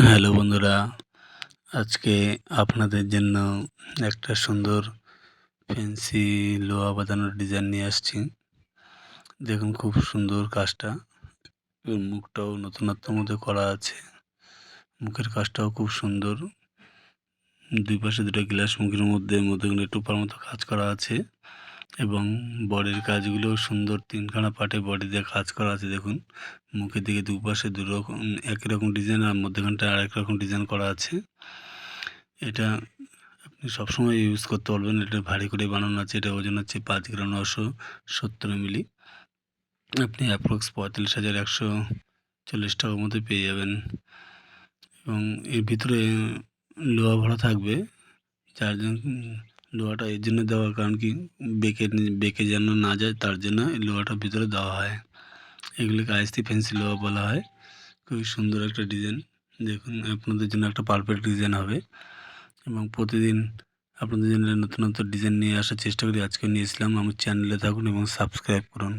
Hello বন্ধুরা, আজকে আপনাদের জন্য একটা সুন্দর ফ্যান্সি লোহা বাঁধানোর ডিজাইন নিয়ে আসছি। দেখুন খুব সুন্দর কাজটা এবং মুখটাও নতুনত্বের মধ্যে করা আছে। মুখের কাজটাও খুব সুন্দর। দুই পাশে দুটো গ্লাস মুখের মধ্যে মধ্যখানে টোপার মতো কাজ করা আছে এবং বডির কাজগুলোও সুন্দর। তিনখানা পার্টে বডি দিয়ে কাজ করা আছে দেখুন। মুখের দিকে দুপাশে দুরকম একই রকম ডিজাইন আর মধ্যখানটা আরেক রকম ডিজাইন করা আছে। এটা আপনি সবসময় ইউজ করতে পারবেন। এটা ভারী করে বানানো আছে। এটা ওজন হচ্ছে 5 গ্রাম 970 মিলি। আপনি অ্যাপ্রক্স 45,140 টাকার মধ্যে পেয়ে যাবেন এবং এর ভিতরে লোহা ভরা থাকবে। যার জন্য লোহাটা এর জন্য দেওয়ার কারণ কি, বেঁকে যেন না যায় তার জন্য এই লোহাটা ভিতরে দেওয়া হয়। এগুলিকে আইএসসি ফ্যান্সি লোহা বলা হয়। খুবই সুন্দর একটা ডিজাইন। দেখুন আপনাদের জন্য একটা পারফেক্ট ডিজাইন হবে এবং প্রতিদিন আপনাদের জন্য নতুন নতুন ডিজাইন নিয়ে আসার চেষ্টা করি। আজকে নিয়ে এসলাম। আমার চ্যানেলে থাকুন এবং সাবস্ক্রাইব করুন।